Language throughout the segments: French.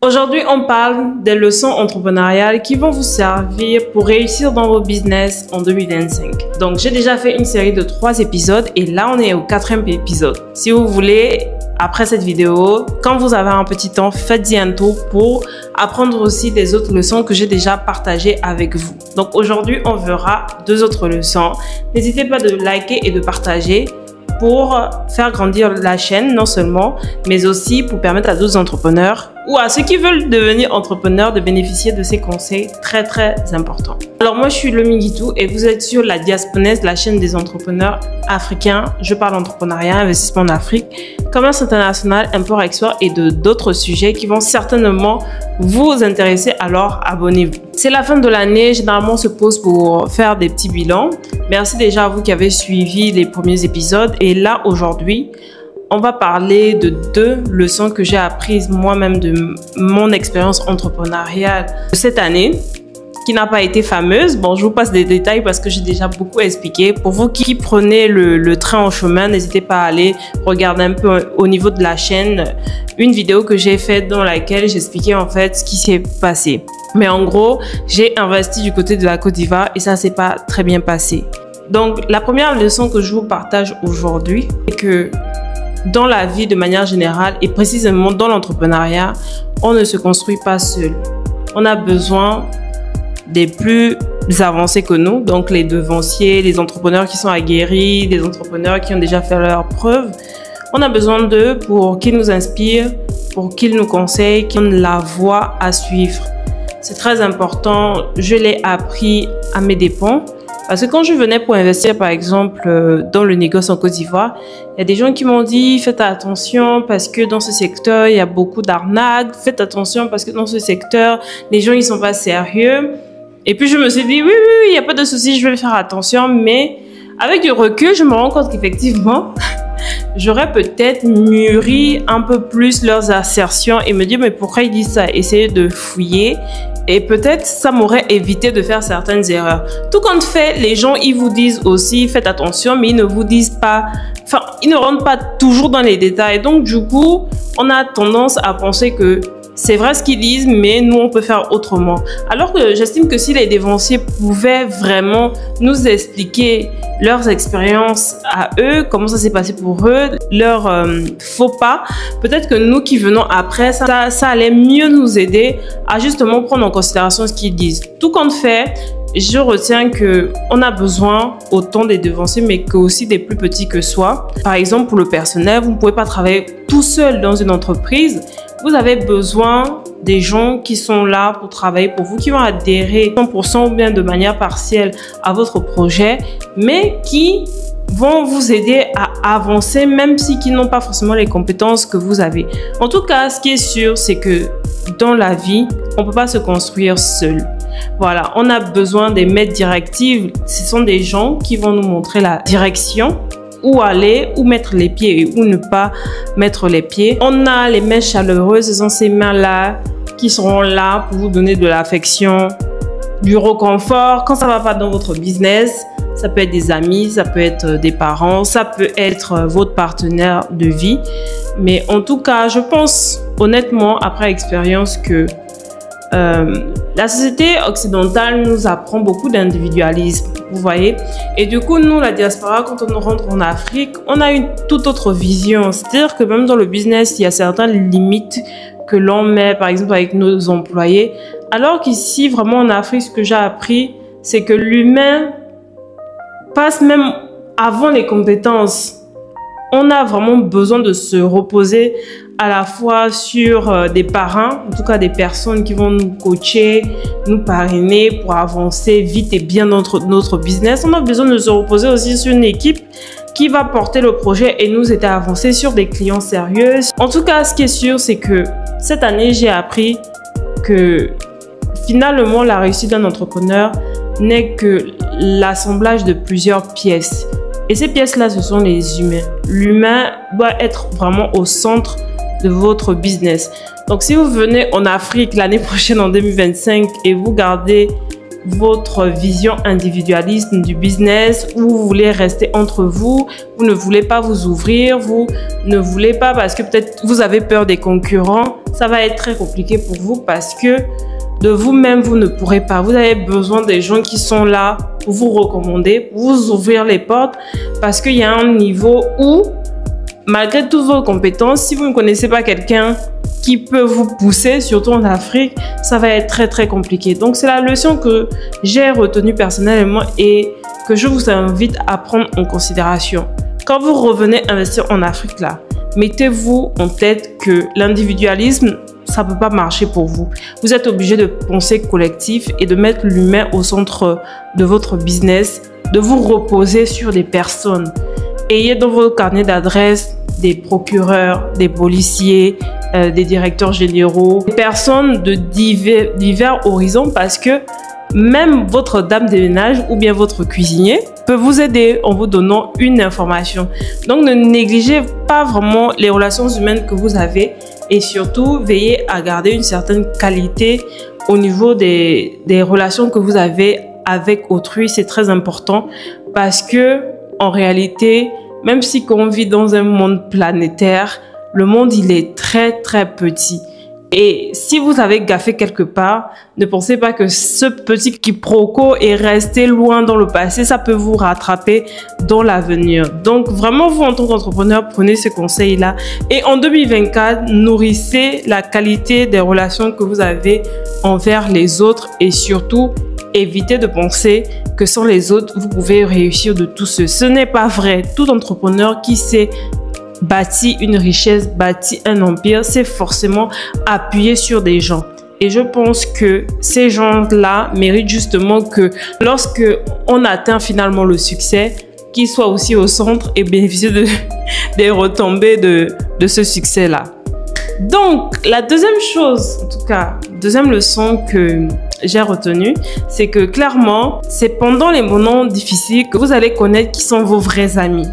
Aujourd'hui, on parle des leçons entrepreneuriales qui vont vous servir pour réussir dans vos business en 2025. Donc, j'ai déjà fait une série de 3 épisodes et là, on est au 4e épisode. Si vous voulez, après cette vidéo, quand vous avez un petit temps, faites-y un tour pour apprendre aussi des autres leçons que j'ai déjà partagées avec vous. Donc, aujourd'hui, on verra 2 autres leçons. N'hésitez pas de liker et de partager pour faire grandir la chaîne, non seulement, mais aussi pour permettre à d'autres entrepreneurs ou à ceux qui veulent devenir entrepreneurs de bénéficier de ces conseils très importants. Alors moi je suis Lomi Guitou et vous êtes sur la Diasponaise, la chaîne des entrepreneurs africains. Je parle d'entrepreneuriat, investissement en Afrique, commerce international, import-export et de d'autres sujets qui vont certainement vous intéresser, alors abonnez-vous. C'est la fin de l'année, généralement on se pose pour faire des petits bilans. Merci déjà à vous qui avez suivi les premiers épisodes et là aujourd'hui, on va parler de 2 leçons que j'ai apprises moi-même de mon expérience entrepreneuriale de cette année, qui n'a pas été fameuse. Bon, je vous passe des détails parce que j'ai déjà beaucoup expliqué. Pour vous qui prenez le train en chemin, n'hésitez pas à aller regarder un peu au niveau de la chaîne une vidéo que j'ai faite dans laquelle j'expliquais en fait ce qui s'est passé. Mais en gros, j'ai investi du côté de la Côte d'Ivoire et ça s'est pas très bien passé. Donc, la première leçon que je vous partage aujourd'hui, c'est que dans la vie de manière générale et précisément dans l'entrepreneuriat, on ne se construit pas seul. On a besoin des plus avancés que nous, donc les devanciers, les entrepreneurs qui sont aguerris, des entrepreneurs qui ont déjà fait leurs preuves. On a besoin d'eux pour qu'ils nous inspirent, pour qu'ils nous conseillent, qu'ils donnent la voie à suivre. C'est très important, je l'ai appris à mes dépens. Parce que quand je venais pour investir, par exemple, dans le négoce en Côte d'Ivoire, il y a des gens qui m'ont dit « Faites attention parce que dans ce secteur, il y a beaucoup d'arnaques. Faites attention parce que dans ce secteur, les gens, ils sont pas sérieux. » Et puis, je me suis dit « Oui, il n'y a pas de souci, je vais faire attention. » Mais avec du recul, je me rends compte qu'effectivement, j'aurais peut-être mûri un peu plus leurs assertions et me dire « Mais pourquoi ils disent ça ?» Essayer de fouiller. Et peut-être ça m'aurait évité de faire certaines erreurs. Tout compte fait, les gens, ils vous disent aussi, faites attention, mais ils ne vous disent pas, enfin, ils ne rentrent pas toujours dans les détails. Donc, du coup, on a tendance à penser que c'est vrai ce qu'ils disent, mais nous, on peut faire autrement. Alors que j'estime que si les dévanciers pouvaient vraiment nous expliquer leurs expériences à eux, comment ça s'est passé pour eux, leurs faux pas, peut-être que nous qui venons après, ça allait mieux nous aider à justement prendre en considération ce qu'ils disent. Tout compte fait, je retiens qu'on a besoin autant des devanciers, mais que aussi des plus petits que soi. Par exemple, pour le personnel, vous ne pouvez pas travailler tout seul dans une entreprise. Vous avez besoin des gens qui sont là pour travailler pour vous, qui vont adhérer 100% ou bien de manière partielle à votre projet, mais qui vont vous aider à avancer, même si ils n'ont pas forcément les compétences que vous avez. En tout cas, ce qui est sûr, c'est que dans la vie, on ne peut pas se construire seul. Voilà, on a besoin des maîtres directives. Ce sont des gens qui vont nous montrer la direction, où aller, où mettre les pieds et où ne pas mettre les pieds. On a les mains chaleureuses, ce sont ces mains-là qui seront là pour vous donner de l'affection, du réconfort. Quand ça va pas dans votre business, ça peut être des amis, ça peut être des parents, ça peut être votre partenaire de vie. Mais en tout cas, je pense honnêtement, après expérience, que la société occidentale nous apprend beaucoup d'individualisme, vous voyez. Et du coup, nous, la diaspora, quand on rentre en Afrique, on a une toute autre vision. C'est-à-dire que même dans le business, il y a certaines limites que l'on met, par exemple, avec nos employés. Alors qu'ici, vraiment en Afrique, ce que j'ai appris, c'est que l'humain passe même avant les compétences. On a vraiment besoin de se reposer à la fois sur des parrains, en tout cas des personnes qui vont nous coacher, nous parrainer pour avancer vite et bien dans notre business. On a besoin de se reposer aussi sur une équipe qui va porter le projet et nous aider à avancer sur des clients sérieux. En tout cas, ce qui est sûr, c'est que cette année, j'ai appris que finalement, la réussite d'un entrepreneur n'est que l'assemblage de plusieurs pièces. Et ces pièces-là, ce sont les humains. L'humain doit être vraiment au centre de votre business. Donc, si vous venez en Afrique l'année prochaine, en 2025, et vous gardez votre vision individualiste du business, où vous voulez rester entre vous, vous ne voulez pas vous ouvrir, vous ne voulez pas parce que peut-être vous avez peur des concurrents, ça va être très compliqué pour vous parce que de vous-même, vous ne pourrez pas. Vous avez besoin des gens qui sont là pour vous recommander, pour vous ouvrir les portes parce qu'il y a un niveau où, malgré toutes vos compétences, si vous ne connaissez pas quelqu'un qui peut vous pousser, surtout en Afrique, ça va être très très compliqué. Donc c'est la leçon que j'ai retenue personnellement et que je vous invite à prendre en considération. Quand vous revenez investir en Afrique là, mettez-vous en tête que l'individualisme, ça ne peut pas marcher pour vous. Vous êtes obligé de penser collectif et de mettre l'humain au centre de votre business, de vous reposer sur des personnes. Ayez dans vos carnets d'adresses des procureurs, des policiers, des directeurs généraux, des personnes de divers horizons parce que même votre dame de ménage ou bien votre cuisinier peut vous aider en vous donnant une information. Donc ne négligez pas vraiment les relations humaines que vous avez et surtout veillez à garder une certaine qualité au niveau des relations que vous avez avec autrui. C'est très important parce que en réalité, même si on vit dans un monde planétaire, le monde il est très très petit. Et si vous avez gaffé quelque part, ne pensez pas que ce petit quiproquo est resté loin dans le passé. Ça peut vous rattraper dans l'avenir. Donc vraiment, vous en tant qu'entrepreneur, prenez ces conseils-là. Et en 2024, nourrissez la qualité des relations que vous avez envers les autres. Et surtout, évitez de penser que sans les autres, vous pouvez réussir de tout ce. Ce n'est pas vrai. Tout entrepreneur qui sait bâti une richesse, bâti un empire, c'est forcément appuyé sur des gens. Et je pense que ces gens-là méritent justement que lorsque on atteint finalement le succès, qu'ils soient aussi au centre et bénéficient des retombées de ce succès-là. Donc, la deuxième chose, en tout cas, deuxième leçon que j'ai retenue, c'est que clairement, c'est pendant les moments difficiles que vous allez connaître qui sont vos vrais amis.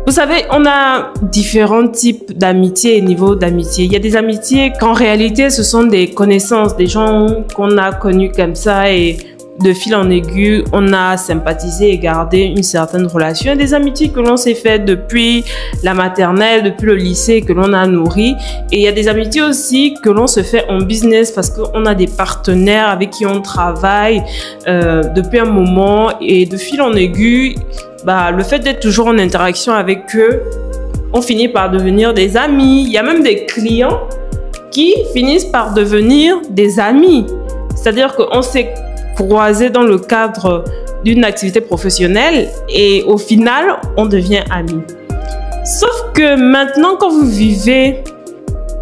Vous savez, on a différents types d'amitié et niveaux d'amitié. Il y a des amitiés qu'en réalité, ce sont des connaissances, des gens qu'on a connus comme ça et de fil en aiguille, on a sympathisé et gardé une certaine relation. Il y a des amitiés que l'on s'est faites depuis la maternelle, depuis le lycée, que l'on a nourri. Et il y a des amitiés aussi que l'on se fait en business parce qu'on a des partenaires avec qui on travaille depuis un moment et de fil en aiguille, le fait d'être toujours en interaction avec eux, on finit par devenir des amis. Il y a même des clients qui finissent par devenir des amis. C'est-à-dire qu'on s'est croisés dans le cadre d'une activité professionnelle et au final, on devient amis. Sauf que maintenant, quand vous vivez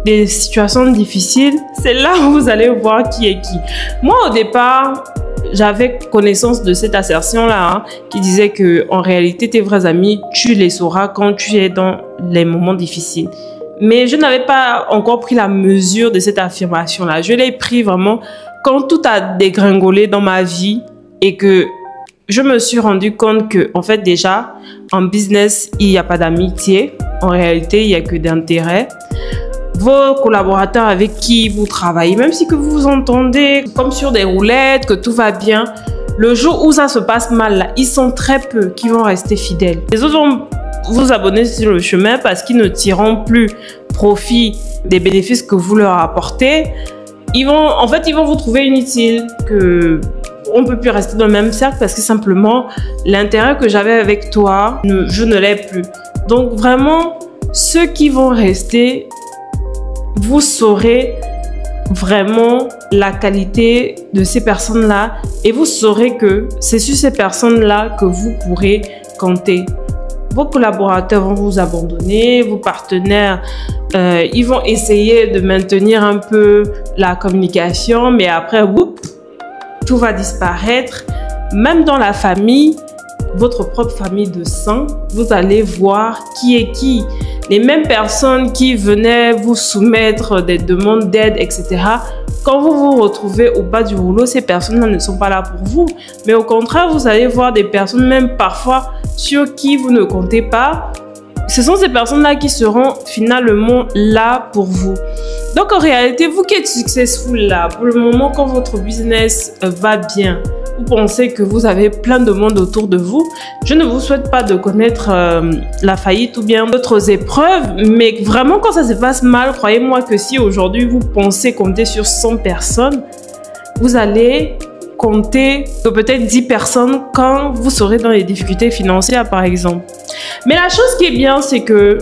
des situations difficiles, c'est là où vous allez voir qui est qui. Moi, au départ, j'avais connaissance de cette assertion-là qui disait que en réalité, tes vrais amis, tu les sauras quand tu es dans les moments difficiles. Mais je n'avais pas encore pris la mesure de cette affirmation-là. Je l'ai pris vraiment quand tout a dégringolé dans ma vie et que je me suis rendu compte que, en fait, déjà, en business, il n'y a pas d'amitié. En réalité, il n'y a que d'intérêt. Vos collaborateurs avec qui vous travaillez, même si que vous vous entendez comme sur des roulettes, que tout va bien, le jour où ça se passe mal, là, ils sont très peu qui vont rester fidèles. Les autres vont vous abonner sur le chemin parce qu'ils ne tireront plus profit des bénéfices que vous leur apportez. Ils vont vous trouver inutile, que on ne peut plus rester dans le même cercle parce que simplement l'intérêt que j'avais avec toi, je ne l'ai plus. Donc vraiment, ceux qui vont rester, vous saurez vraiment la qualité de ces personnes-là et vous saurez que c'est sur ces personnes-là que vous pourrez compter. Vos collaborateurs vont vous abandonner, vos partenaires, ils vont essayer de maintenir un peu la communication, mais après, whoop, tout va disparaître. Même dans la famille, votre propre famille de sang, vous allez voir qui est qui. Les mêmes personnes qui venaient vous soumettre des demandes d'aide, etc. Quand vous vous retrouvez au bas du rouleau, ces personnes-là ne sont pas là pour vous. Mais au contraire, vous allez voir des personnes, même parfois, sur qui vous ne comptez pas. Ce sont ces personnes-là qui seront finalement là pour vous. Donc, en réalité, vous qui êtes successful là, pour le moment, quand votre business va bien, vous pensez que vous avez plein de monde autour de vous. Je ne vous souhaite pas de connaître la faillite ou bien d'autres épreuves, mais vraiment quand ça se passe mal, croyez-moi que si aujourd'hui vous pensez compter sur 100 personnes, vous allez compter que peut-être 10 personnes quand vous serez dans les difficultés financières par exemple. Mais la chose qui est bien, c'est que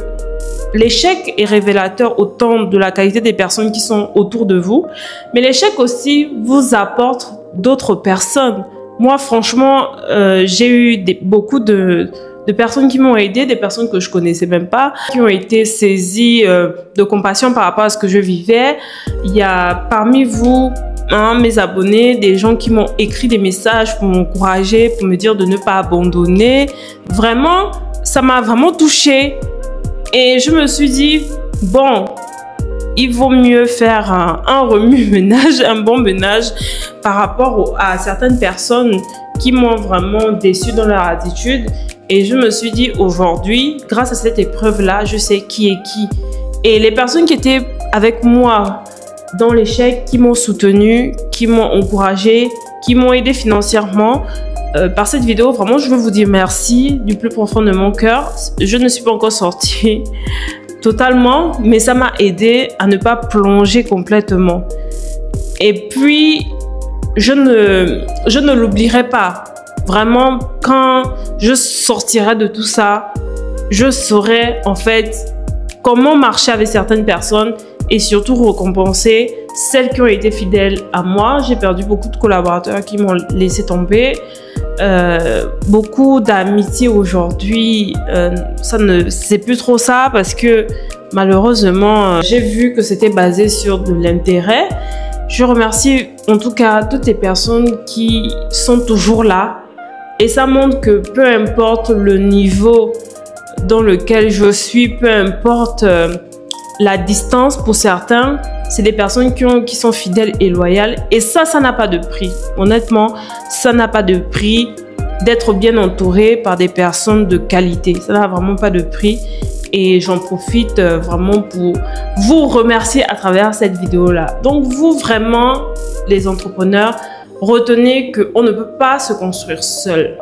l'échec est révélateur autant de la qualité des personnes qui sont autour de vous, mais l'échec aussi vous apporte d'autres personnes. Moi, franchement, j'ai eu beaucoup de personnes qui m'ont aidé, des personnes que je connaissais même pas, qui ont été saisies de compassion par rapport à ce que je vivais. Il y a parmi vous, mes abonnés, des gens qui m'ont écrit des messages pour m'encourager, pour me dire de ne pas abandonner. Vraiment, ça m'a vraiment touchée. Et je me suis dit, bon, il vaut mieux faire un remue-ménage, un bon ménage par rapport à certaines personnes qui m'ont vraiment déçue dans leur attitude. Et je me suis dit, aujourd'hui, grâce à cette épreuve-là, je sais qui est qui. Et les personnes qui étaient avec moi dans l'échec, qui m'ont soutenu, qui m'ont encouragé, qui m'ont aidé financièrement, par cette vidéo, vraiment, je veux vous dire merci du plus profond de mon cœur. Je ne suis pas encore sortie totalement, mais ça m'a aidé à ne pas plonger complètement. Et puis, je ne l'oublierai pas. Vraiment, quand je sortirai de tout ça, je saurai en fait comment marcher avec certaines personnes et surtout récompenser celles qui ont été fidèles à moi. J'ai perdu beaucoup de collaborateurs qui m'ont laissé tomber. Beaucoup d'amitié aujourd'hui, c'est plus trop ça parce que malheureusement, j'ai vu que c'était basé sur de l'intérêt. Je remercie en tout cas toutes les personnes qui sont toujours là et ça montre que peu importe le niveau dans lequel je suis, peu importe la distance pour certains, c'est des personnes qui sont fidèles et loyales. Et ça n'a pas de prix. Honnêtement, ça n'a pas de prix d'être bien entouré par des personnes de qualité. Ça n'a vraiment pas de prix. Et j'en profite vraiment pour vous remercier à travers cette vidéo-là. Donc vous, vraiment, les entrepreneurs, retenez qu'on ne peut pas se construire seul.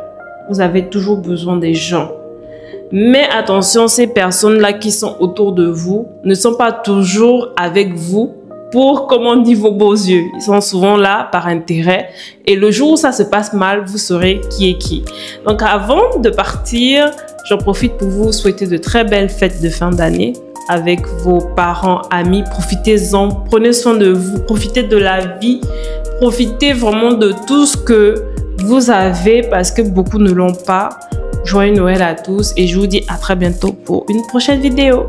Vous avez toujours besoin des gens. Mais attention, ces personnes-là qui sont autour de vous ne sont pas toujours avec vous pour, comme on dit, vos beaux yeux. Ils sont souvent là par intérêt. Et le jour où ça se passe mal, vous saurez qui est qui. Donc avant de partir, j'en profite pour vous souhaiter de très belles fêtes de fin d'année avec vos parents, amis. Profitez-en, prenez soin de vous, profitez de la vie, profitez vraiment de tout ce que vous avez parce que beaucoup ne l'ont pas. Joyeux Noël à tous et je vous dis à très bientôt pour une prochaine vidéo.